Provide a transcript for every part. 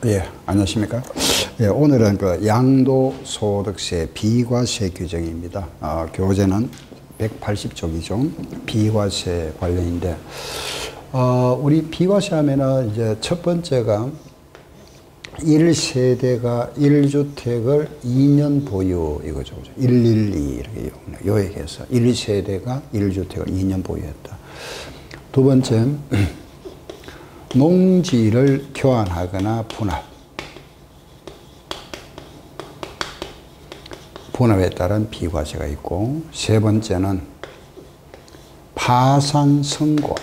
예, 안녕하십니까. 예, 오늘은 그 양도소득세 비과세 규정입니다. 교재는 180쪽이죠. 비과세 관련인데, 우리 비과세 하면은 이제 첫 번째가 1세대가 1주택을 2년 보유, 이거죠. 112, 이렇게 요약해서 1세대가 1주택을 2년 보유했다. 두 번째, 농지를 교환하거나 분합에 따른 비과세가 있고, 세 번째는 파산 선고.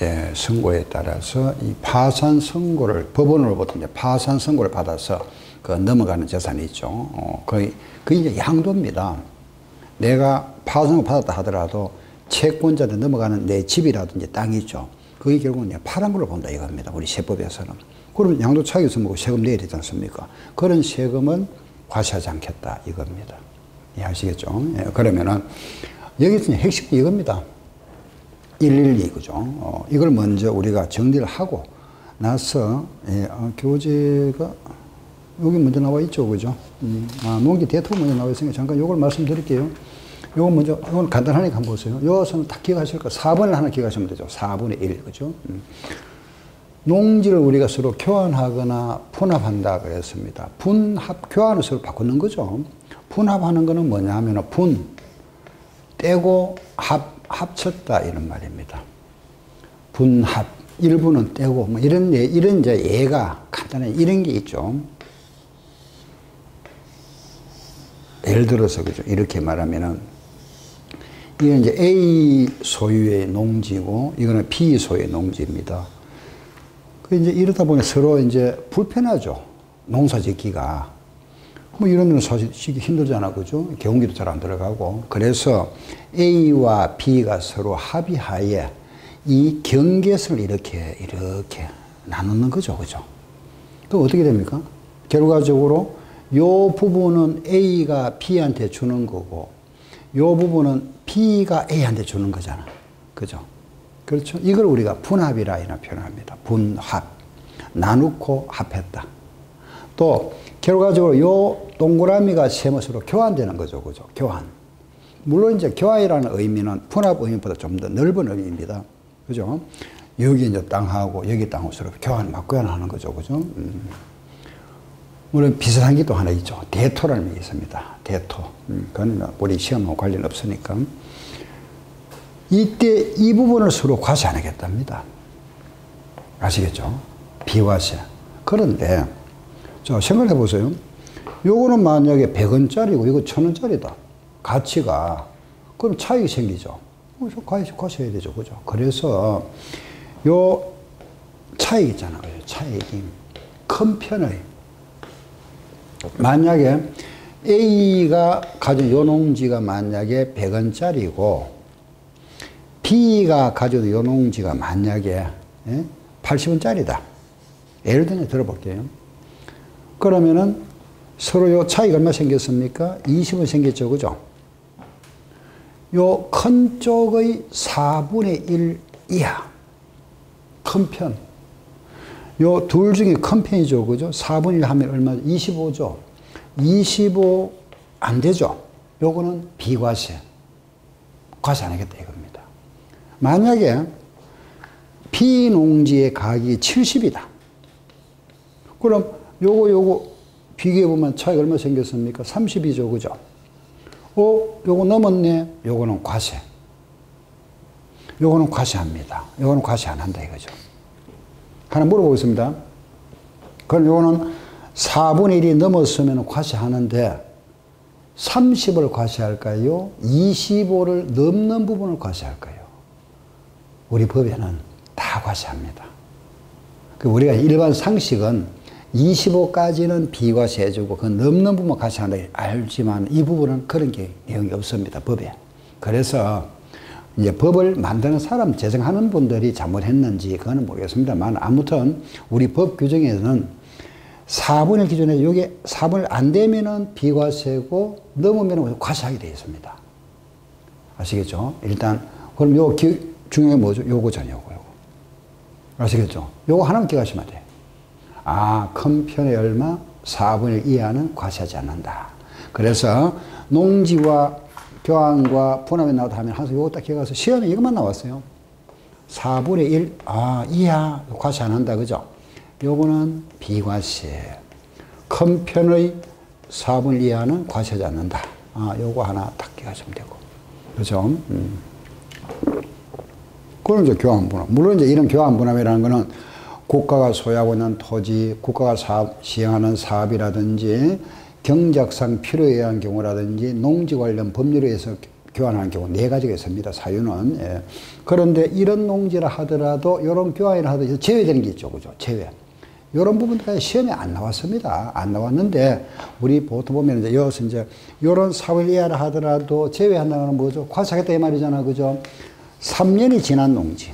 예, 선고에 따라서 이 파산 선고를 법원으로부터 이제 파산 선고를 받아서 그 넘어가는 재산이 있죠. 그게 이제 양도입니다. 내가 파산 선고 받았다 하더라도 채권자한테 넘어가는 내 집이라든지 땅이 있죠. 그게 결국은 파란 걸로 본다 이겁니다. 우리 세법에서는. 그럼 양도 차익이 있으면 뭐 세금 내야 되지 않습니까? 그런 세금은 과세하지 않겠다 이겁니다. 이해하시겠죠? 예, 그러면은 여기서 핵심이 이겁니다. 112, 그죠? 이걸 먼저 우리가 정리를 하고 나서, 예, 교재가 여기 먼저 나와 있죠, 그죠? 농지 대토가 먼저 나와 있으니까 잠깐 요걸 말씀드릴게요. 요거 먼저, 이건 간단하니까 한번 보세요. 요것은 딱 기억하실 거 4번을 하나 기억하시면 되죠. 4분의 1, 그죠? 농지를 우리가 서로 교환하거나 분합한다 그랬습니다. 교환을 서로 바꾸는 거죠. 분합하는 거는 뭐냐 하면 떼고 합쳤다 이런 말입니다. 분합, 일부는 떼고, 뭐 이런 이제 예가 간단해 이런 게 있죠. 예를 들어서, 그죠? 이렇게 말하면은, 이건 이제 A 소유의 농지고, 이거는 B 소유의 농지입니다. 그 이제 이러다 보니 서로 이제 불편하죠. 농사 짓기가. 뭐 이러면 사실 짓기 힘들잖아. 그죠? 경기도 잘 안 들어가고. 그래서 A와 B가 서로 합의하에 이 경계선을 이렇게 나누는 거죠. 그죠? 또 어떻게 됩니까? 결과적으로 요 부분은 A가 B한테 주는 거고, 요 부분은 B가 A한테 주는 거잖아. 그죠? 그렇죠? 이걸 우리가 분합이라 이런 표현합니다. 분합. 나누고 합했다. 또, 결과적으로 요 동그라미가 세모서로 교환되는 거죠. 그죠? 교환. 물론 이제 교환이라는 의미는 분합 의미보다 좀 더 넓은 의미입니다. 그죠? 여기 이제 땅하고 여기 땅하고 서로 맞교환하는 거죠. 그죠? 물론 비슷한 게 또 하나 있죠. 대토라는 게 있습니다. 대토. 그건 우리 시험하고 관련 없으니까. 이때 이 부분을 서로 과세 안 하겠답니다. 아시겠죠? 비과세. 그런데, 자, 생각해 보세요. 요거는 만약에 100원짜리고 이거 1000원짜리다. 가치가. 그럼 차익이 생기죠. 그래서 과세해야 되죠. 그죠? 그래서 요 차익 있잖아요. 차익이 큰 편의. 만약에 A가 가진 요 농지가 만약에 100원짜리고 B가 가진 요 농지가 만약에 80원짜리다. 예를 들어 들어볼게요. 그러면은 서로 요 차이가 얼마 생겼습니까? 20원 생겼죠. 그죠? 요 큰 쪽의 4분의 1 이하. 큰 편. 요 둘 중에 큰 편이죠. 그죠? 4분의 1 하면 얼마죠? 25죠. 25 안 되죠. 요거는 비과세. 과세 안 하겠다 이겁니다. 만약에 B 농지의 가격이 70이다. 그럼 요거 비교해보면 차이가 얼마 생겼습니까? 30이죠. 그죠? 요거 넘었네. 요거는 과세. 요거는 과세합니다. 요거는 과세 안 한다 이거죠. 하나 물어보겠습니다. 그럼 요거는 4분의 1이 넘었으면 과세하는데 30을 과세할까요? 25를 넘는 부분을 과세할까요? 우리 법에는 다 과세합니다. 우리가 일반 상식은 25까지는 비과세 해주고 그 넘는 부분 과세한다 알지만 이 부분은 그런 게 내용이 없습니다. 법에. 그래서 이제 법을 만드는 사람, 제정하는 분들이 잘못했는지 그거는 모르겠습니다만 아무튼 우리 법 규정에는 4분의 1 기준에 이게 4분의 1 안 되면은 비과세고 넘으면 과세하게 되어 있습니다. 아시겠죠? 일단 그럼 요 중요한 게 뭐죠? 요거잖아요. 요거. 아시겠죠? 요거 하나만 기억하시면 돼요. 아, 큰 편의 얼마? 4분의 1 이하는 과세하지 않는다. 그래서 농지와 교환과 분함이 나왔다 하면 항상 요거 딱 기억해서 시험에 이것만 나왔어요. 4분의 1, 이하 과세 안 한다. 그죠? 요거는 비과세. 큰 편의 4분의 1 이하는 과세하지 않는다. 요거 하나 딱 기억하시면 되고. 그죠? 그럼 이제 교환분함. 물론 이제 이런 교환분함이라는 거는 국가가 소유하고 있는 토지, 국가가 시행하는 사업이라든지 경작상 필요에 의한 경우라든지 농지 관련 법률에 의해서 교환하는 경우 4가지가 있습니다. 사유는. 예. 그런데 이런 농지라 하더라도 이런 교환이라 하더라도 제외되는 게 있죠. 그죠? 제외. 이런 부분까지 시험에 안 나왔습니다. 안 나왔는데 우리 보통 보면 이제 여기서 이제 이런 사회 이하라 하더라도 제외한다는 건 뭐죠? 과세하겠다 이 말이잖아. 그죠? 3년이 지난 농지.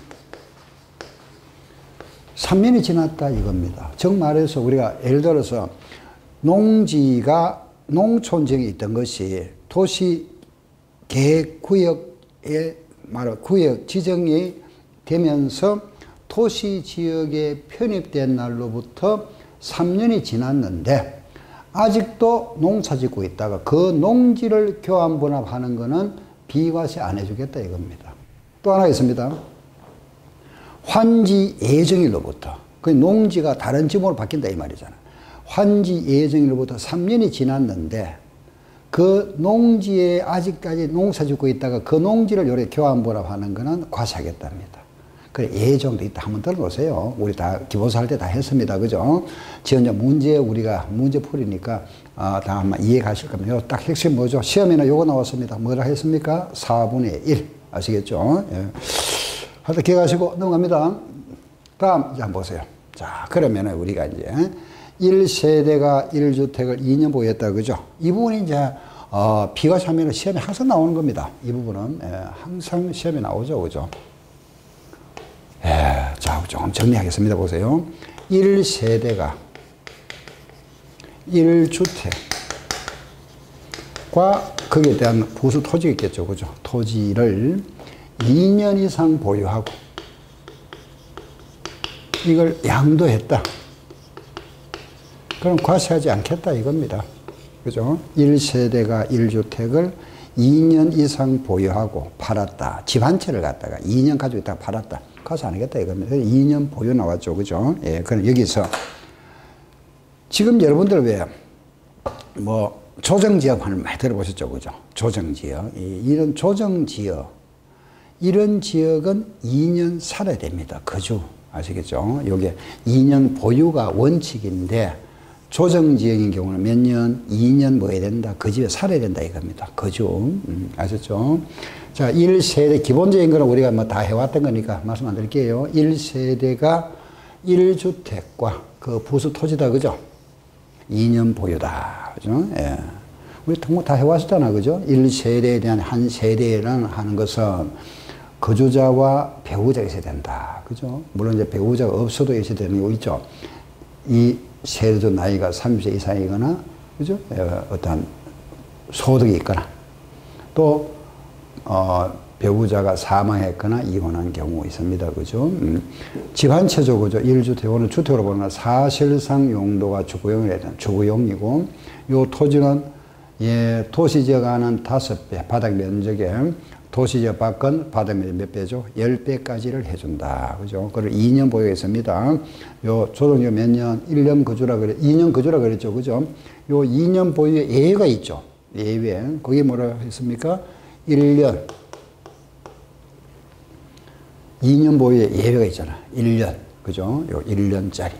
3년이 지났다 이겁니다. 즉 말해서 우리가 예를 들어서 농지가 농촌지역에 있던 것이 도시계획구역에 구역 지정이 되면서 도시지역에 편입된 날로부터 3년이 지났는데 아직도 농사 짓고 있다가 그 농지를 교환분합하는 것은 비과세 안 해주겠다 이겁니다. 또 하나 있습니다. 환지 예정일로부터 그 농지가 다른 지목으로 바뀐다 이 말이잖아. 환지 예정일로부터 3년이 지났는데 그 농지에 아직까지 농사 짓고 있다가 그 농지를 요래 교환분합하는 것은 과세하겠답니다. 그래 예정도 있다 한번 들어보세요. 우리 다 기본서 할 때 다 했습니다. 그죠? 지금 이제 우리가 문제 풀이니까 다 아마 이해 가실 겁니다. 요 딱 핵심 뭐죠? 시험에는 요거 나왔습니다. 뭐라 했습니까? 4분의 1 아시겠죠? 예. 하여튼 기억하시고 넘어갑니다. 다음 이제 한번 보세요. 자, 그러면은 우리가 이제 1세대가 1주택을 2년 보유했다. 그죠? 이 부분이 이제 비과세하면 시험에 항상 나오는 겁니다. 이 부분은 항상 시험에 나오죠. 그죠? 자, 조금 정리하겠습니다. 보세요. 1세대가 1주택과 거기에 대한 부수 토지가 있겠죠. 그죠? 토지를 2년 이상 보유하고 이걸 양도했다. 그럼 과세하지 않겠다 이겁니다. 그죠? 1세대가 1주택을 2년 이상 보유하고 팔았다. 집 한 채를 갖다가 2년 가지고 있다가 팔았다. 과세 안 하겠다 이겁니다. 2년 보유 나왔죠. 그죠? 예, 그럼 여기서 지금 여러분들 왜 뭐 조정지역 하는 말 들어보셨죠. 그죠? 조정지역. 이런 조정지역 이런 지역은 2년 살아야 됩니다. 거주. 아시겠죠? 요게 2년 보유가 원칙인데 조정지역인 경우는 몇 년? 2년 뭐 해야 된다? 그 집에 살아야 된다 이겁니다. 거주. 아셨죠? 자, 1세대 기본적인 거는 우리가 뭐 다 해왔던 거니까 말씀 안 드릴게요. 1세대가 1주택과 그 부수 토지다. 그죠? 2년 보유다. 그죠? 예. 우리 통보 다 해왔었잖아. 그죠? 1세대에 대한 한 세대라는 하는 것은 거주자와 배우자가 있어야 된다. 그죠? 물론 이제 배우자가 없어도 있어야 되는 거 있죠. 이 세대도 나이가 30세 이상이거나, 그죠? 어떤 소득이 있거나, 또, 배우자가 사망했거나 이혼한 경우 있습니다. 그죠? 집 한 채죠. 그죠? 1주택, 주택으로 보는 건 사실상 용도가 주거용이고, 요 토지는 도시지역 안은 5배, 바닥 면적에 도시지역 밖은 바닥 면적 몇 배죠? 10배까지를 해준다. 그죠? 그걸 2년 보유했습니다. 요 조정지역 몇 년? 1년 거주라 그래. 2년 거주라 그랬죠. 그죠? 요 2년 보유에 예외가 있죠. 예외. 거기 뭐라 했습니까? 1년. 2년 보유에 예외가 있잖아. 1년. 그죠? 요 1년짜리.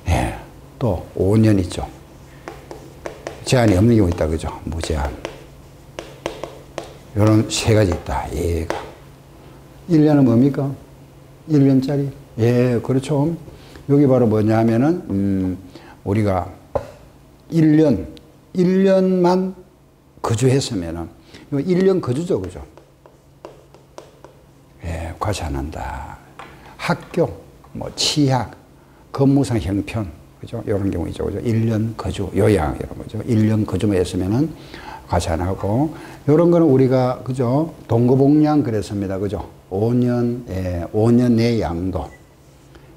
예. 또 5년 있죠. 제한이 없는 경우 있다. 그죠? 무제한. 요런 3가지 있다. 예가. 1년은 뭡니까? 1년짜리. 예, 그렇죠. 여기 바로 뭐냐 하면은, 우리가 1년만 거주했으면은, 요 1년 거주죠. 그죠? 예, 과세 안 한다. 학교, 뭐, 치약, 업무상 형편, 그죠? 요런 경우 있죠. 그죠? 1년 거주, 요양, 이런 거죠. 1년 거주만 했으면은 과세 안 하고, 요런 거는 우리가, 그죠? 동거복량 그랬습니다. 그죠? 5년, 5년 내 양도.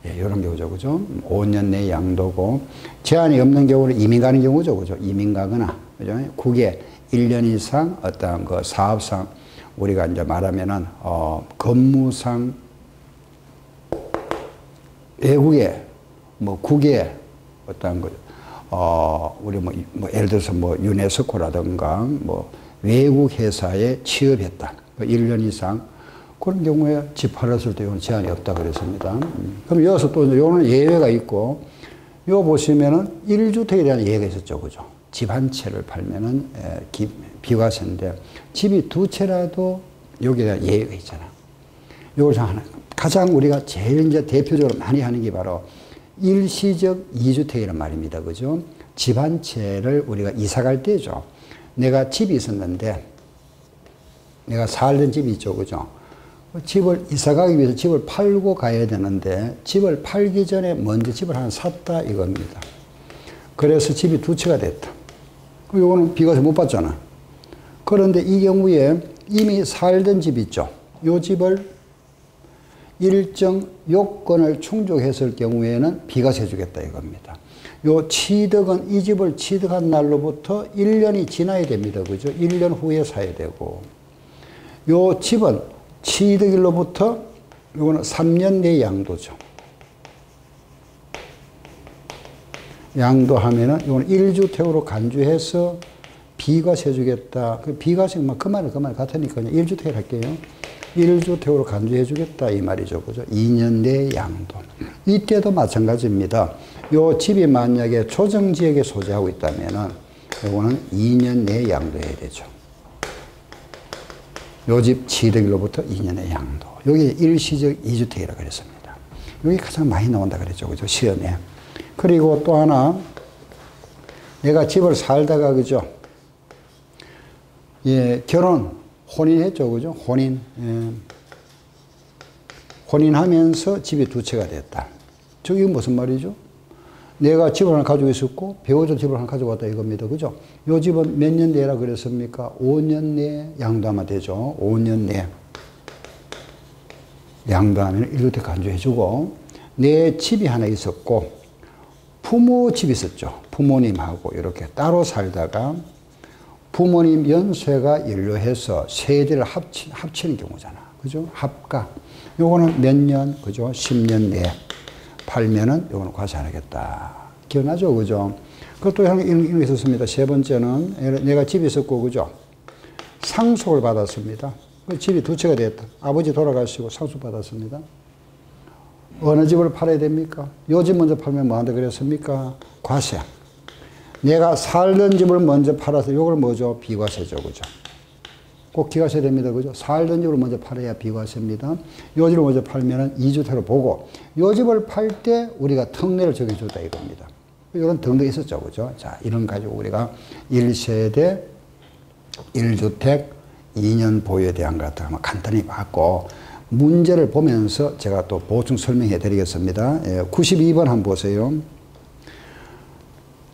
예, 이런 경우죠. 그죠? 5년 내 양도고, 제한이 없는 경우는 이민 가는 경우죠. 그죠? 이민 가거나, 그죠? 국에 1년 이상 어떤 그 사업상, 우리가 이제 말하면은, 근무상, 외국에, 뭐, 국에 어떤 그, 우리 뭐 예를 들어서 뭐, 유네스코라든가, 뭐, 외국 회사에 취업했다. 1년 이상. 그런 경우에 집 팔았을 때 이건 제한이 없다 그랬습니다. 그럼 여기서 또 요는 예외가 있고, 요 보시면은 1주택에 대한 예외가 있었죠. 그죠? 집 한 채를 팔면은 비과세인데, 집이 두 채라도 여기에 대한 예외가 있잖아. 요걸 하나. 가장 우리가 제일 이제 대표적으로 많이 하는 게 바로 일시적 2주택이란 말입니다. 그죠? 집 한 채를 우리가 이사 갈 때죠. 내가 집이 있었는데, 내가 살던 집이 있죠. 그죠? 집을 이사 가기 위해서 집을 팔고 가야 되는데 집을 팔기 전에 먼저 집을 하나 샀다 이겁니다. 그래서 집이 두 채가 됐다. 그럼 이거는 비과세 못 받잖아. 그런데 이 경우에 이미 살던 집 있죠. 이 집을 일정 요건을 충족했을 경우에는 비과세 주겠다 이겁니다. 요 취득은 이 집을 취득한 날로부터 1년이 지나야 됩니다. 그죠? 1년 후에 사야 되고, 요 집은 취득일로부터 요거는 3년 내 양도죠. 양도하면은 요거는 1주택으로 간주해서 비과세 주겠다. 그 비과세 그 말은 같으니까 그냥 1주택을 할게요. 1주택으로 간주해 주겠다 이 말이죠. 그죠? 2년 내 양도. 이때도 마찬가지입니다. 요 집이 만약에 조정지역에 소재하고 있다면은 요거는 2년 내 양도해야 되죠. 요 집 취득일로부터 2년의 양도. 여기 일시적 2주택이라고 그랬습니다. 여기 가장 많이 나온다 그랬죠. 그죠? 시험에. 그리고 또 하나, 내가 집을 살다가, 그죠? 예, 혼인했죠. 그죠? 혼인. 예. 혼인하면서 집이 두 채가 됐다. 저게 무슨 말이죠? 내가 집을 하나 가지고 있었고, 배우자 집을 하나 가지고 왔다 이겁니다. 그죠? 요 집은 몇 년 내라 그랬습니까? 5년 내에 양도하면 되죠. 5년 내에. 양도하면 1주택 간주해주고, 내 집이 하나 있었고, 부모 집이 있었죠. 부모님하고 이렇게 따로 살다가, 부모님 연세가 연료해서 세대를 합치는 경우잖아. 그죠? 합가. 요거는 몇 년, 그죠? 10년 내에. 팔면은 요거는 과세 안 하겠다. 기억나죠? 그죠? 그것도 이런 게 있었습니다. 세 번째는 내가 집이 있었고, 그죠? 상속을 받았습니다. 그 집이 두 채가 됐다. 아버지 돌아가시고 상속 받았습니다. 어느 집을 팔아야 됩니까? 요 집 먼저 팔면 뭐 한다 그랬습니까? 과세. 내가 살던 집을 먼저 팔아서 요걸 뭐죠? 비과세죠. 그죠? 꼭 기하셔야 됩니다. 그죠? 살던 집을 먼저 팔아야 비과세입니다. 요 집을 먼저 팔면은 2주택으로 보고, 요 집을 팔 때 우리가 특례를 적용해줬다 이겁니다. 이런 등등 있었죠. 그죠? 자, 이런 가지고 우리가 1세대, 1주택, 2년 보유에 대한 것 같은 거 간단히 봤고, 문제를 보면서 제가 또 보충 설명해 드리겠습니다. 92번 한번 보세요.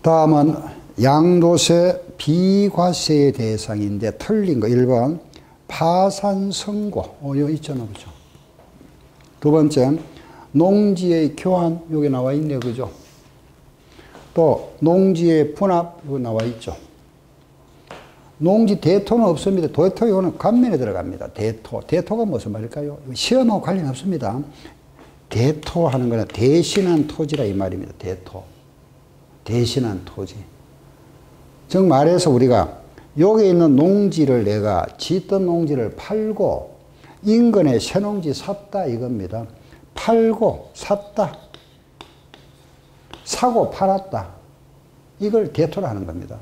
다음은 양도세 비과세의 대상인데 틀린 거 1번 파산 선고. 여기 있잖아. 그죠? 두 번째 농지의 교환. 여기 나와 있네요. 그죠? 또 농지의 분합. 여기 나와 있죠. 농지 대토는 없습니다. 대토 이거는 간면에 들어갑니다. 대토. 대토가 무슨 말일까요? 시험하고 관련 없습니다. 대토하는 거는 대신한 토지라 이 말입니다. 대토. 대신한 토지. 즉 말해서 우리가 여기 있는 농지를 내가 짓던 농지를 팔고 인근에 새 농지 샀다 이겁니다. 팔고 샀다. 사고 팔았다. 이걸 대토를 하는 겁니다.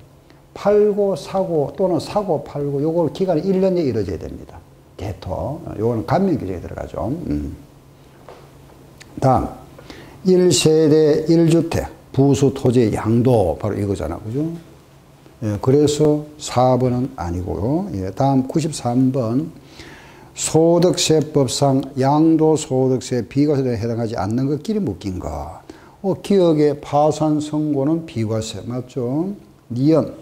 팔고 사고 또는 사고 팔고 요걸 기간이 1년 내에 이루어져야 됩니다. 대토. 요거는 감면 규정에 들어가죠. 다음 1세대 1주택 부수 토지의 양도 바로 이거잖아. 그죠? 예, 그래서 4번은 아니고요. 예, 다음 93번 소득세법상 양도소득세 비과세에 해당하지 않는 것끼리 묶인 것. 기억의 파산 선고는 비과세 맞죠? 니은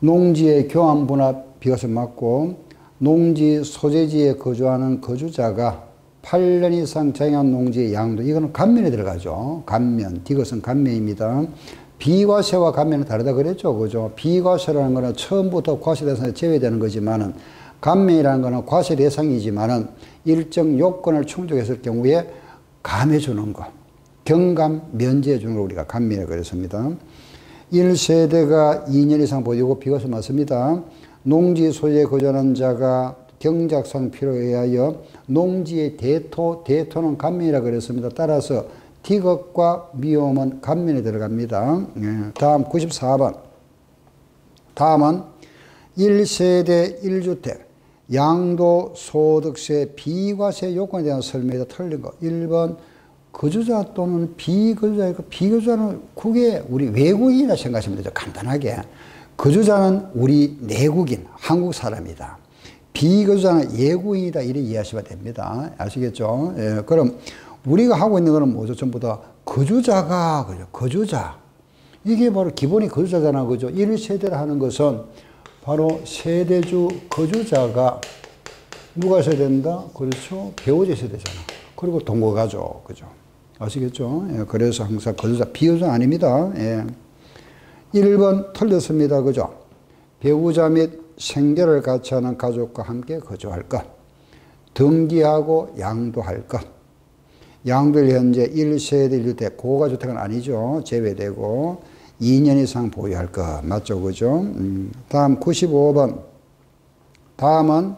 농지의 교환 분합 비과세 맞고 농지 소재지에 거주하는 거주자가 8년 이상 장애한 농지의 양도, 이거는 간면에 들어가죠. 간면, 디귿은 간면입니다. 비과세와 간면은 다르다 그랬죠. 그죠? 비과세라는 거는 처음부터 과세 대상에 제외되는 거지만은, 간면이라는 거는 과세 대상이지만은 일정 요건을 충족했을 경우에 감해 주는 거, 경감 면제해 주는 걸 우리가 간면이라고 그랬습니다. 1세대가 2년 이상 보유고 비과세 맞습니다. 농지 소유에 거주하는 자가 경작상 필요에 의하여 농지의 대토는 간면이라고 그랬습니다. 따라서 디귿과 미음은 간면에 들어갑니다. 다음 94번. 다음은 1세대 1주택 양도 소득세 비과세 요건에 대한 설명이 틀린 거. 1번 거주자 또는 비거주자는 그게 우리 외국인이라 생각하시면 되죠. 간단하게. 거주자는 우리 내국인, 한국 사람이다. 비거주자는 예국인이다. 이렇게 이해하시면 됩니다. 아시겠죠? 예, 그럼 우리가 하고 있는 거는 뭐죠? 전부 다 거주자가, 그죠? 거주자. 이게 바로 기본이 거주자잖아. 그죠? 1세대를 하는 것은 바로 세대주 거주자가 누가 있어야 된다? 그렇죠? 배우자 있어야 되잖아. 그리고 동거가족. 그죠? 아시겠죠? 예, 그래서 항상 거주자, 비거주자 아닙니다. 예. 1번 틀렸습니다. 그죠? 배우자 및 생계를 같이 하는 가족과 함께 거주할 것. 등기하고 양도할 것. 양도를 현재 1세대 1주택, 고가주택은 아니죠. 제외되고 2년 이상 보유할 것. 맞죠? 그죠? 다음 95번. 다음은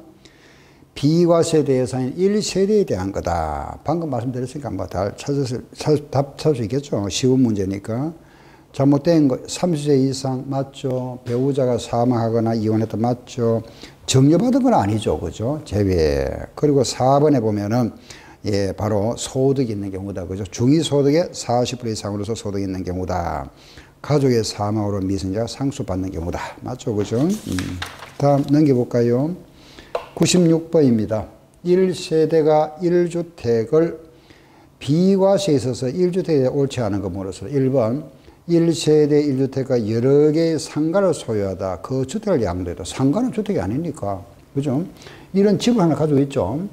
비과세 대상인 1세대에 대한 거다. 방금 말씀드렸으니까 뭐 답 찾을 수 있겠죠. 쉬운 문제니까. 잘못된 거 30세 이상 맞죠. 배우자가 사망하거나 이혼했다 맞죠. 정려받은 건 아니죠. 그죠? 제외. 그리고 4번에 보면은 예, 바로 소득이 있는 경우다. 그죠? 중위소득의 40% 이상으로서 소득이 있는 경우다. 가족의 사망으로 미성년자가 상속받는 경우다. 맞죠? 그죠? 다음 넘겨볼까요? 96번입니다. 1세대가 1주택을 비과세에 있어서 1주택에 옳지 않은 것으로서 1번 1세대 1주택과 여러 개의 상가를 소유하다. 그 주택을 양도해도 상가는 주택이 아니니까. 그죠? 이런 집을 하나 가지고 있죠.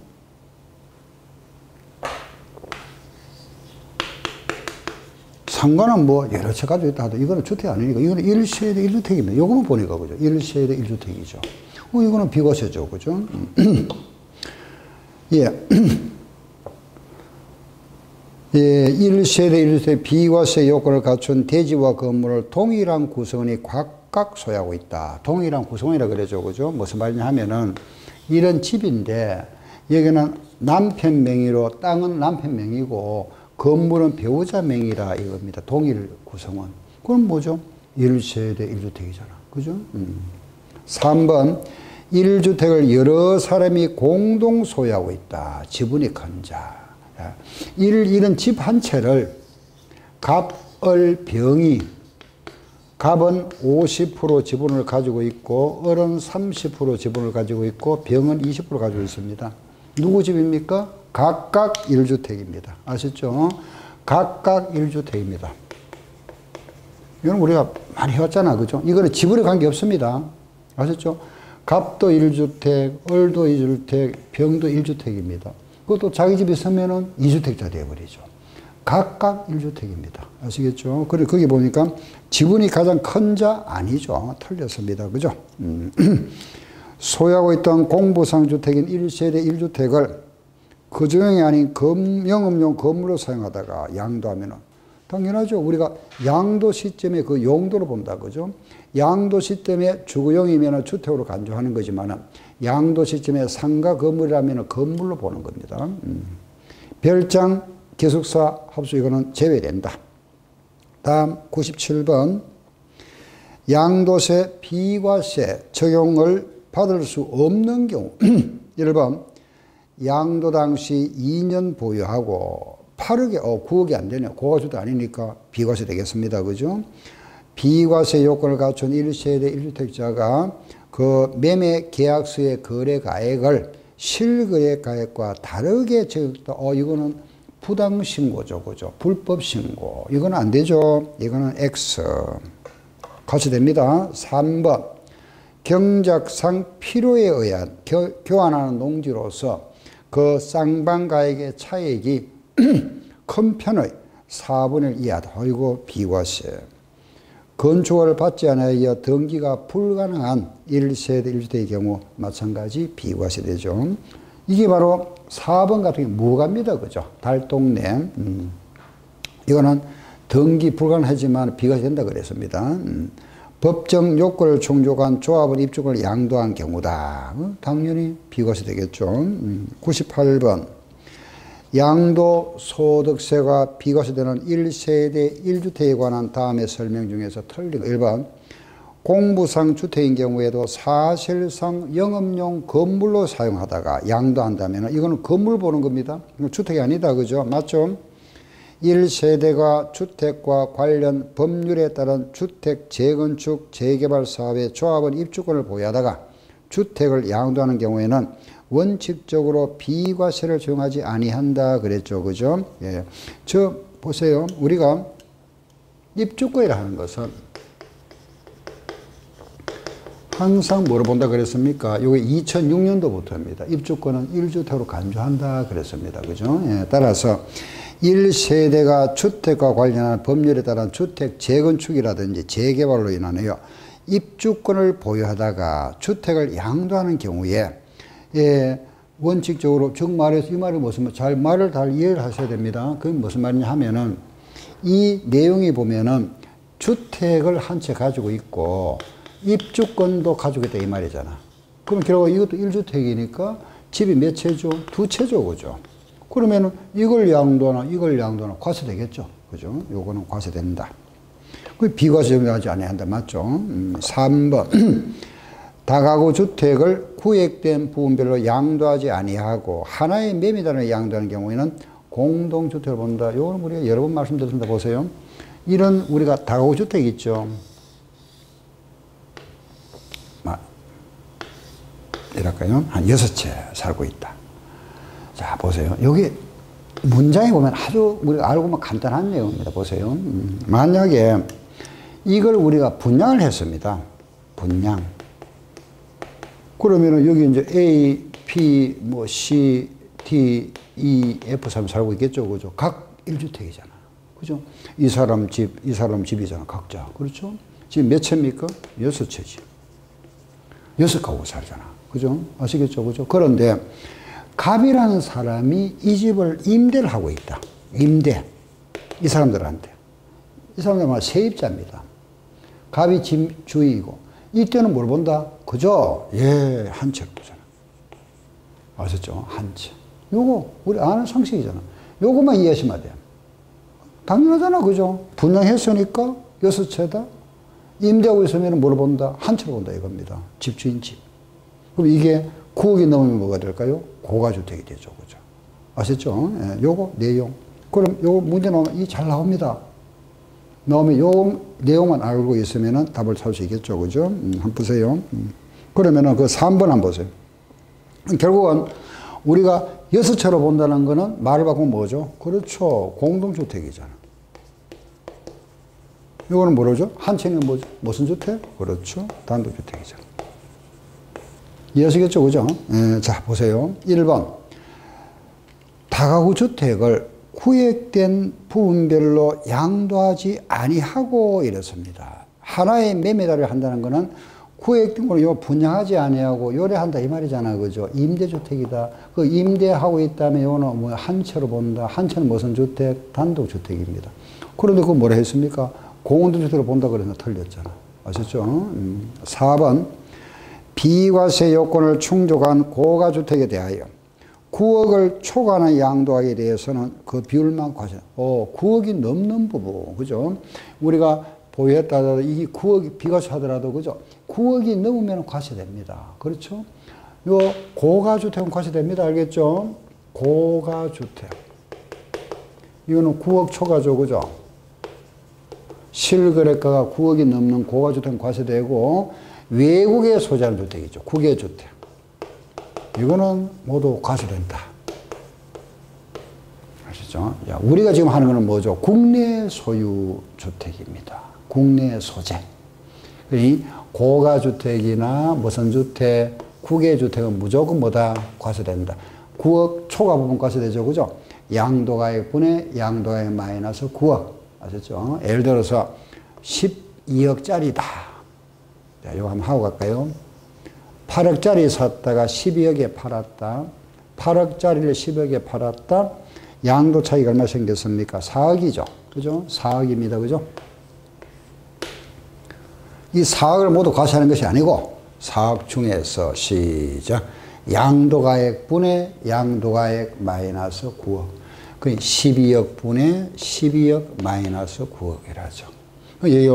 상가는 뭐 여러 채 가지고 있다 하도 이거는 주택이 아니니까 이거는 1세대 1주택입니다. 이거만 보니까 그죠? 1세대 1주택이죠. 이거는 비과세죠. 그죠? 예. 예, 1세대 1주택 비과세 요건을 갖춘 대지와 건물을 동일한 구성원이 각각 소유하고 있다. 동일한 구성원이라 그러죠. 그죠? 무슨 말이냐 하면은 이런 집인데 여기는 남편 명의로 땅은 남편 명의고 건물은 배우자 명의라 이겁니다. 동일 구성원. 그럼 뭐죠? 1세대 1주택이잖아. 그죠? 3번 1주택을 여러 사람이 공동 소유하고 있다. 지분이 큰 자. 이런 집 한 채를 갑을 병이 갑은 50% 지분을 가지고 있고 을은 30% 지분을 가지고 있고 병은 20% 가지고 있습니다. 누구 집입니까? 각각 1주택입니다. 아시죠? 각각 1주택입니다. 이건 우리가 많이 해왔잖아. 그죠? 이거는 지분에 관계없습니다. 아셨죠? 갑도 1주택, 을도 1주택, 병도 1주택입니다. 그것도 자기 집에 있으면은 2주택자 되어버리죠. 각각 1주택입니다. 아시겠죠? 그리고 거기 보니까 지분이 가장 큰 자 아니죠. 틀렸습니다. 그죠? 소유하고 있던 공부상 주택인 1세대 1주택을 거주용이 아닌 영업용 건물로 사용하다가 양도하면은 당연하죠. 우리가 양도 시점에 그 용도로 본다. 그죠? 양도 시점에 주거용이면 주택으로 간주하는 거지만은 양도 시점에 상가 건물이라면 건물로 보는 겁니다. 별장, 기숙사, 합수 이거는 제외된다. 다음 97번 양도세, 비과세 적용을 받을 수 없는 경우 1번 양도 당시 2년 보유하고 9억이 안 되네요. 고가주택 아니니까 비과세 되겠습니다. 그죠? 비과세 요건을 갖춘 1세대 1주택자가 그 매매 계약서의 거래 가액을 실거래 가액과 다르게 적다. 이거는 부당 신고죠. 그죠? 불법 신고. 이건 안 되죠. 이거는 X. 같이 됩니다. 3번. 경작상 필요에 의한 교환하는 농지로서 그 쌍방가액의 차액이 큰 편의 4분의 1 이하다. 이거 비과세. 건축을 받지 않아야 등기가 불가능한 1세대 1주택의 경우 마찬가지 비과세 되죠. 이게 바로 4번 같은 게 무가입니다. 그죠? 달동네. 이거는 등기 불가능하지만 비과세 된다 그랬습니다. 법정 요건을 충족한 조합원 입주권을 양도한 경우다. 당연히 비과세 되겠죠. 98번. 양도소득세가 비과세되는 1세대 1주택에 관한 다음의 설명 중에서 틀린 거. 1번. 공부상 주택인 경우에도 사실상 영업용 건물로 사용하다가 양도한다면 이거는 건물 보는 겁니다. 주택이 아니다. 그죠? 맞죠? 1세대가 주택과 관련 법률에 따른 주택 재건축 재개발 사업의 조합원 입주권을 보유하다가 주택을 양도하는 경우에는 원칙적으로 비과세를 적용하지 아니한다 그랬죠. 그죠? 예. 저 보세요. 우리가 입주권이라 하는 것은 항상 뭐로 본다 그랬습니까? 이게 2006년도부터입니다. 입주권은 1주택으로 간주한다 그랬습니다. 그죠? 예. 따라서 1세대가 주택과 관련한 법률에 따른 주택 재건축이라든지 재개발로 인하여 입주권을 보유하다가 주택을 양도하는 경우에 예, 원칙적으로 즉 말해서 이 말이 무슨 말을 잘 이해를 하셔야 됩니다. 그게 무슨 말이냐 하면은 이 내용이 보면은 주택을 한 채 가지고 있고 입주권도 가지고 있다 이 말이잖아. 그럼 결국 이것도 1주택이니까 집이 몇 채죠? 2채죠. 그죠? 그러면은 이걸 양도하나 이걸 양도하나 과세되겠죠. 그죠? 요거는 과세된다. 그 비과세 적용하지 아니한다. 맞죠? 3번. 다가구 주택을 구획된 부분별로 양도하지 아니하고 하나의 매매단을 양도하는 경우에는 공동주택을 본다. 요거는 우리가 여러 번 말씀드렸습니다. 보세요. 이런 우리가 다가구 주택 있죠. 이랄까요? 한 6채 살고 있다. 자, 보세요. 여기 문장에 보면 아주 우리가 알고 보면 간단한 내용입니다. 보세요. 만약에 이걸 우리가 분양을 했습니다. 분양. 그러면은 여기 이제 A, B, 뭐 C, D, E, F 사람 살고 있겠죠. 그죠? 각 1주택이잖아. 그죠? 이 사람 집, 이 사람 집이잖아. 각자. 그렇죠? 지금 몇 채입니까? 6채지. 6가구 살잖아. 그죠? 아시겠죠? 그죠? 그런데 갑이라는 사람이 이 집을 임대를 하고 있다. 임대. 이 사람들한테. 이 사람들은 세입자입니다. 갑이 집 주인이고. 이때는 뭘 본다? 그죠? 예, 한 채를 보잖아. 아셨죠? 한 채. 요거, 우리 아는 상식이잖아. 요거만 이해하시면 돼요. 당연하잖아. 그죠? 분양했으니까 6채다. 임대하고 있으면 뭘 본다? 한 채를 본다. 이겁니다. 집주인 집. 그럼 이게 9억이 넘으면 뭐가 될까요? 고가주택이 되죠. 그죠? 아셨죠? 예, 요거 내용. 그럼 요 문제 나오면 이 잘 나옵니다. 나오면 요 내용만 알고 있으면 답을 찾을 수 있겠죠. 그죠? 한번 보세요. 그러면은 그 3번 한번 보세요. 결국은 우리가 6채로 본다는 거는 말을 바꾸면 뭐죠? 그렇죠. 공동주택이잖아. 이거는 뭐죠? 한 채는 뭐죠? 무슨 주택? 그렇죠. 단독주택이잖아. 이해하시겠죠? 그죠? 예, 자, 보세요. 1번. 다가구 주택을 구획된 부분별로 양도하지 아니하고 이렇습니다. 하나의 매매다를 한다는 거는 구획된 거는 요 분양하지 아니하고 요래한다 이 말이잖아. 그죠? 임대주택이다. 그 임대하고 있다면 요는 뭐 한 채로 본다. 한 채는 무슨 주택? 단독주택입니다. 그런데 그거 뭐라 했습니까? 공동주택으로 본다 그래서 틀렸잖아. 아셨죠? 4번. 비과세 요건을 충족한 고가주택에 대하여 9억을 초과하는 양도하기에 대해서는 그 비율만 과세. 9억이 넘는 부분. 그죠? 우리가 보유했다 하더라도 이게 9억이 비과세 하더라도 그죠? 9억이 넘으면 과세됩니다. 그렇죠? 요 고가주택은 과세됩니다. 알겠죠? 고가주택. 이거는 9억 초과죠. 그죠? 실거래가가 9억이 넘는 고가주택은 과세되고 외국에 소지하는 주택이죠. 국외주택. 이거는 모두 과세된다. 아시죠? 야, 우리가 지금 하는 거는 뭐죠? 국내 소유 주택입니다. 국내 소재. 이 고가주택이나 무슨 주택, 국외주택은 무조건 뭐다? 과세된다. 9억 초과 부분 과세되죠. 그죠? 양도가액 분의 양도가액 마이너스 9억. 아셨죠? 예를 들어서 12억짜리다. 자, 이거 한번 하고 갈까요? 8억짜리 샀다가 12억에 팔았다. 8억짜리를 10억에 팔았다. 양도 차이가 얼마 생겼습니까? 4억이죠. 그죠? 4억입니다. 그죠? 이 4억을 모두 과세하는 것이 아니고 4억 중에서 시작. 양도가액 분의 양도가액 마이너스 9억. 그 12억 분의 12억 마이너스 9억이라죠. 여기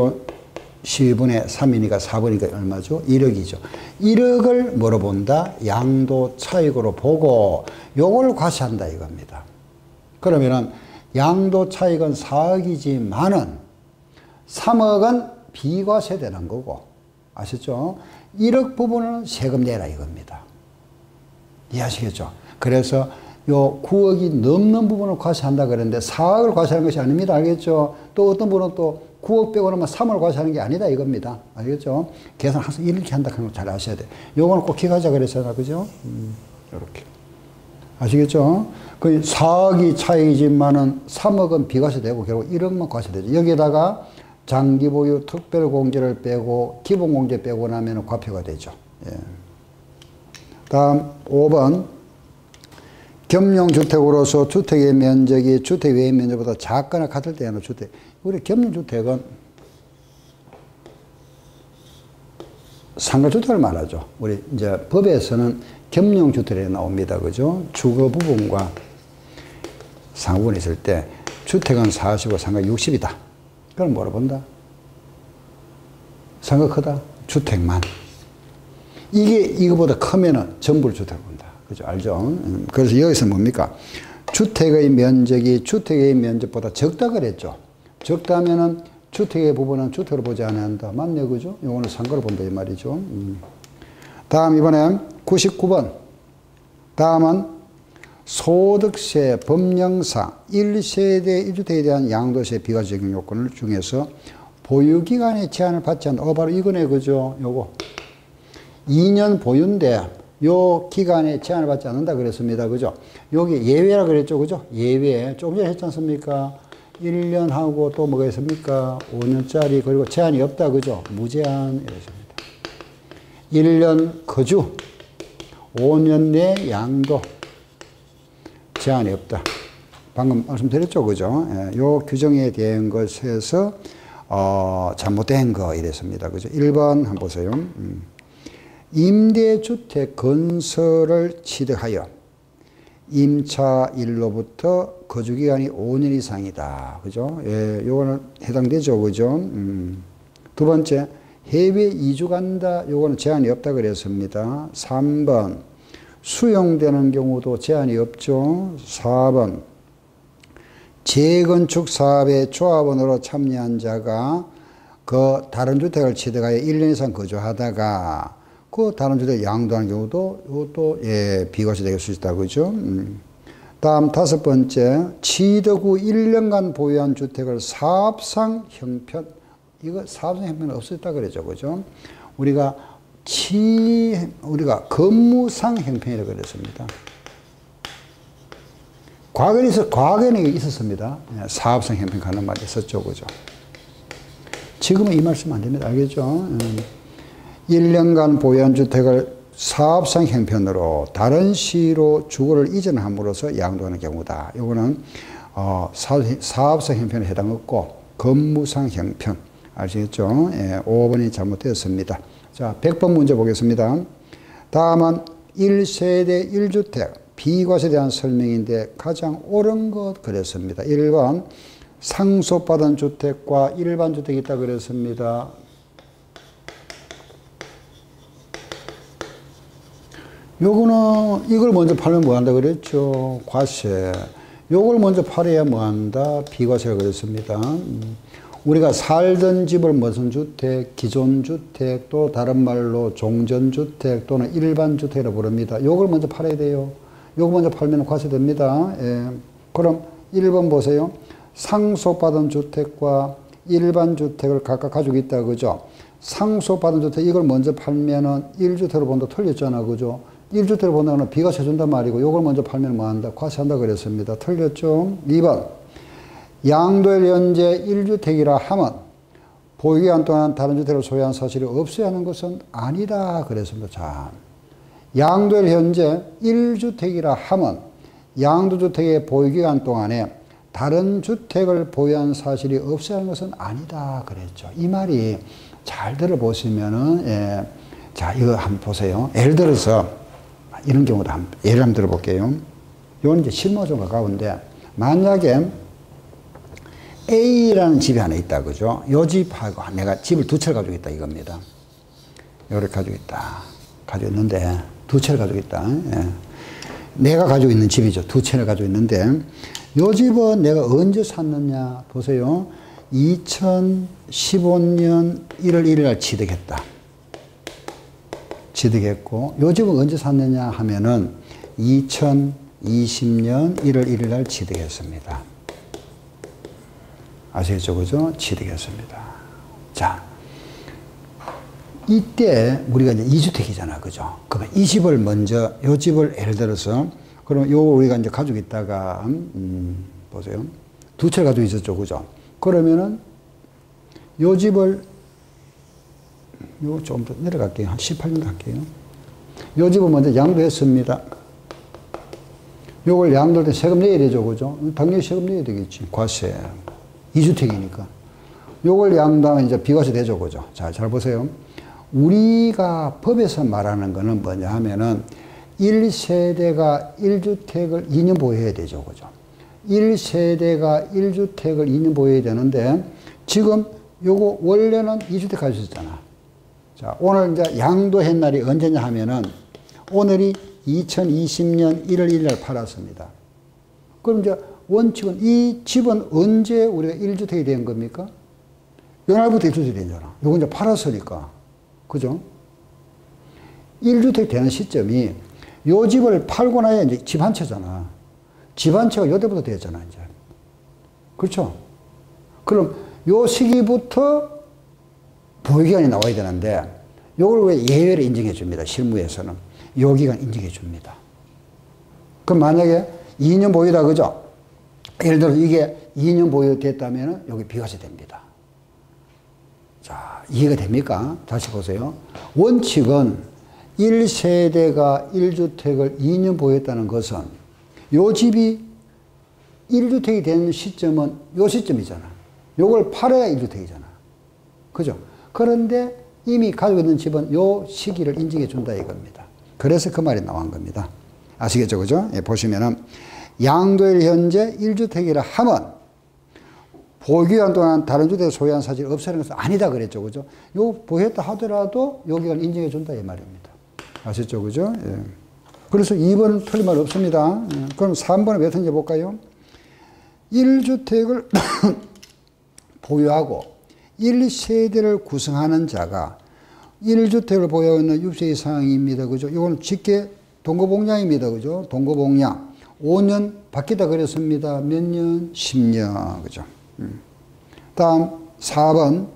12분의 3이니까 4분이니까 얼마죠? 1억이죠. 1억을 뭐로 본다? 양도 차익으로 보고 요걸 과세한다 이겁니다. 그러면은 양도 차익은 4억이지만은 3억은 비과세되는 거고, 아셨죠? 1억 부분은 세금 내라 이겁니다. 이해하시겠죠? 그래서 요 9억이 넘는 부분을 과세한다 그랬는데 4억을 과세하는 것이 아닙니다. 알겠죠? 또 어떤 분은 또 9억 빼고 나면 3억을 과세하는 게 아니다 이겁니다. 알겠죠? 계산 항상 이렇게 한다 하는 걸 잘 아셔야 돼. 요거는 꼭 기억하자 그랬잖아. 그죠? 이렇게. 아시겠죠? 그 4억이 차이지만은 3억은 비과세되고 결국 1억만 과세되죠. 여기에다가 장기보유 특별공제를 빼고 기본공제 빼고 나면 과표가 되죠. 예. 다음 5번. 겸용주택으로서 주택의 면적이 주택 외의 면적보다 작거나 같을 때에는 주택. 우리 겸용주택은 상가주택을 말하죠. 우리 이제 법에서는 겸용주택이 나옵니다. 그죠? 주거 부분과 상부분이 있을 때 주택은 40이고 상가 60이다. 그럼 뭐라 본다? 상가 크다? 주택만. 이게 이거보다 크면은 전부를 주택을 본다. 그죠? 알죠? 그래서 여기서 뭡니까? 주택의 면적이 주택의 면적보다 적다 그랬죠. 적다면은 주택의 부분은 주택으로 보지 않는다. 맞네, 그죠? 요거는 상가로 본다 이 말이죠. 다음 이번에 99번. 다음은 소득세 법령상 1세대 1주택에 대한 양도세 비과세 적용 요건을 중에서 보유기간의 제한을 받지 않는다. 바로 이거네, 그죠? 요거. 2년 보유인데 요 기간에 제한을 받지 않는다 그랬습니다. 그죠? 여기 예외라 그랬죠. 그죠? 예외. 조금 전에 했지 않습니까? 1년 하고 또 뭐가 있습니까? 5년짜리 그리고 제한이 없다. 그죠? 무제한 이렇습니다. 1년 거주 5년 내 양도 제한이 없다. 방금 말씀드렸죠. 그죠? 예, 요 규정에 대한 것에서 잘못된 거 이랬습니다. 그죠? 1번 한번 보세요. 임대주택 건설을 취득하여 임차일로부터 거주기간이 5년 이상이다. 그죠? 예, 요거는 해당되죠. 그죠? 두 번째, 해외 이주 간다. 요거는 제한이 없다 그랬습니다. 3번, 수용되는 경우도 제한이 없죠. 4번, 재건축 사업에 조합원으로 참여한 자가 그 다른 주택을 취득하여 1년 이상 거주하다가 그 다른 주택 양도하는 경우도 이것도 예, 비과세 될 수 있다. 그죠? 다음 5번째, 취득 후 1년간 보유한 주택을 사업상 형편, 이거 사업상 형편은 없었다 그랬죠. 그죠? 우리가 건무상 형편이라고 그랬습니다. 과거에는 있었습니다. 사업상 형편 가는 말이 있었죠. 그죠? 지금은 이 말씀 안 됩니다. 알겠죠? 1년간 보유한 주택을 사업상 형편으로 다른 시로 주거를 이전함으로써 양도하는 경우다. 이거는 사업상 형편에 해당 없고 건무상 형편. 아시겠죠? 예, 5번이 잘못되었습니다. 자, 100번 문제 보겠습니다. 다음은 1세대 1주택 비과세에 대한 설명인데 가장 옳은 것 그랬습니다. 1번 상속받은 주택과 일반 주택이 있다 그랬습니다. 요거는 이걸 먼저 팔면 뭐 한다 그랬죠? 과세. 요걸 먼저 팔아야 뭐 한다? 비과세가 그랬습니다. 우리가 살던 집을 무슨 주택, 기존 주택, 또 다른 말로 종전주택 또는 일반 주택이라고 부릅니다. 요걸 먼저 팔아야 돼요. 요거 먼저 팔면 과세됩니다. 예. 그럼 1번 보세요. 상속받은 주택과 일반 주택을 각각 가지고 있다. 그죠? 상속받은 주택 이걸 먼저 팔면은 1주택으로 본다 틀렸잖아. 그죠? 1주택으로 본다는 비과세 준단 말이고 요걸 먼저 팔면 뭐 한다? 과세한다 그랬습니다. 틀렸죠? 2번. 양도일 현재 1주택이라 하면 보유기간 동안 다른 주택을 소유한 사실이 없어야 하는 것은 아니다 그랬습니다. 자, 양도일 현재 1주택이라 하면 양도주택의 보유기간 동안에 다른 주택을 보유한 사실이 없어야 하는 것은 아니다 그랬죠. 이 말이 잘 들어보시면은, 예. 자, 이거 한번 보세요. 예를 들어서, 이런 경우도 예를 한번 들어볼게요. 이건 이제 실무가 좀 가까운데, 만약에 A라는 집이 하나 있다, 그죠? 요 집하고 내가 집을 두 채를 가지고 있다, 이겁니다. 요렇게 가지고 있다. 가지고 있는데, 두 채를 가지고 있다. 예. 내가 가지고 있는 집이죠. 두 채를 가지고 있는데, 요 집은 내가 언제 샀느냐, 보세요. 2015년 1월 1일 날 취득했다. 취득했고, 요 집은 언제 샀느냐 하면은 2020년 1월 1일 날 취득했습니다. 아시겠죠? 그죠? 취득했습니다. 자, 이때 우리가 이제 2주택이잖아. 그죠? 그러면 이 집을 먼저, 요 집을 예를 들어서, 그럼 요 우리가 이제 가지고 있다가, 보세요. 두 채를 가지고 있었죠. 그죠? 그러면은 요 집을 요 좀 더 내려갈게요. 한 18년 할게요. 요 집을 먼저 양도했습니다. 요걸 양도할 때 세금 내야 되죠. 그죠? 당연히 세금 내야 되겠지. 과세. 2주택이니까. 요걸 양도하면 이제 비과세 되죠. 그죠? 자, 잘 보세요. 우리가 법에서 말하는 거는 뭐냐 하면은 1세대가 1주택을 2년 보유해야 되죠. 그죠? 1세대가 1주택을 2년 보유해야 되는데 지금 요거 원래는 2주택 가지고 있었잖아. 자, 오늘 이제 양도한 날이 언제냐 하면은 오늘이 2020년 1월 1일 날 팔았습니다. 그럼 이제 원칙은 이 집은 언제 우리가 1주택이 된 겁니까? 요날부터 1주택이 되잖아. 요거 이제 팔았으니까. 그죠? 1주택 되는 시점이 요 집을 팔고 나야 이제 집 한 채잖아. 집 한 채가 요때부터 되었잖아, 이제. 그렇죠? 그럼 요 시기부터 보유기간이 나와야 되는데, 요걸 왜 예외를 인정해 줍니다. 실무에서는. 요 기간 인정해 줍니다. 그럼 만약에 2년 보유다, 그죠? 예를 들어 이게 2년 보유됐다면 여기 비과세 됩니다. 자, 이해가 됩니까? 다시 보세요. 원칙은 1세대가 1주택을 2년 보유했다는 것은 요 집이 1주택이 되는 시점은 요 시점이잖아. 요걸 팔아야 1주택이잖아. 그죠? 그런데 이미 가지고 있는 집은 요 시기를 인정해 준다 이겁니다. 그래서 그 말이 나온 겁니다. 아시겠죠? 그죠? 예, 보시면은 양도일 현재 1주택이라 하면 보유기간 동안 다른 주택을 소유한 사실이 없애는 것은 아니다 그랬죠. 그죠? 요 보유했다 하더라도 요 기간 인정해 준다 이 말입니다. 아셨죠? 그죠? 예. 그래서 2번은 틀린 말 없습니다. 예. 그럼 3번은 몇 번째 볼까요? 1주택을 보유하고 1세대를 구성하는 자가 1주택을 보유하고 있는 6세 이상입니다. 그죠? 이건 직계 동거복량입니다. 그죠? 동거복량. 5년 바뀌다 그랬습니다. 몇 년? 10년. 그죠? 다음 4번.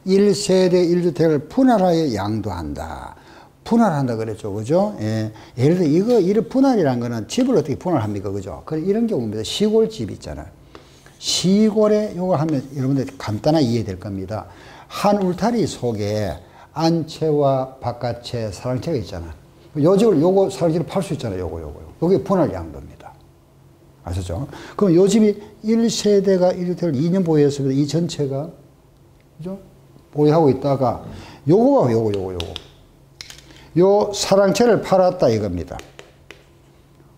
1세대 1주택을 분할하여 양도한다. 분할한다 그랬죠. 그죠? 예. 예를 들어 이거, 이런 분할이라는 거는 집을 어떻게 분할합니까? 그죠? 이런 경우입니다. 시골집 있잖아요. 시골에 요거 하면 여러분들 간단하게 이해될 겁니다. 한 울타리 속에 안채와 바깥채, 사랑채가 있잖아. 요 집을 요거 사랑채를 팔 수 있잖아요. 요게 분할 양도입니다. 아시죠? 그럼 요 집이 1세대가 1주택을 2년 보유했습니다. 이 전체가, 그죠? 보유하고 있다가 요거가 요거. 요 사랑채를 팔았다 이겁니다.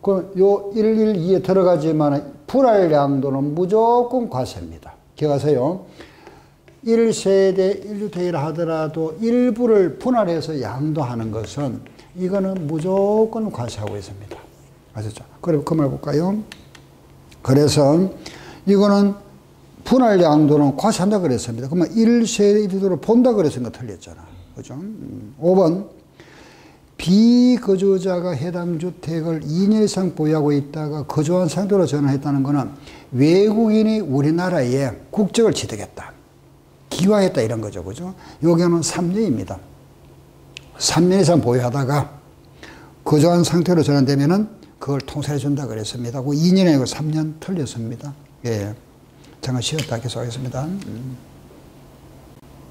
그럼 요 112에 들어가지만 분할 양도는 무조건 과세입니다. 기억하세요. 1세대 1주택이라 하더라도 일부를 분할해서 양도하는 것은 이거는 무조건 과세하고 있습니다. 아셨죠? 그럼 그 말 볼까요? 그래서 이거는 분할 양도는 과세한다 그랬습니다. 그러면 1세대 1주택으로 본다 그랬으니까 틀렸잖아. 그죠? 5번. 비거주자가 해당 주택을 2년 이상 보유하고 있다가 거주한 상태로 전환했다는 것은 외국인이 우리나라에 국적을 취득했다. 기화했다 이런 거죠. 그죠? 여기는 3년입니다. 3년 이상 보유하다가 거저한 상태로 전환되면은 그걸 통살해 준다 그랬습니다. 그 2년에 3년 틀렸습니다. 예. 잠깐 쉬었다 계속하겠습니다.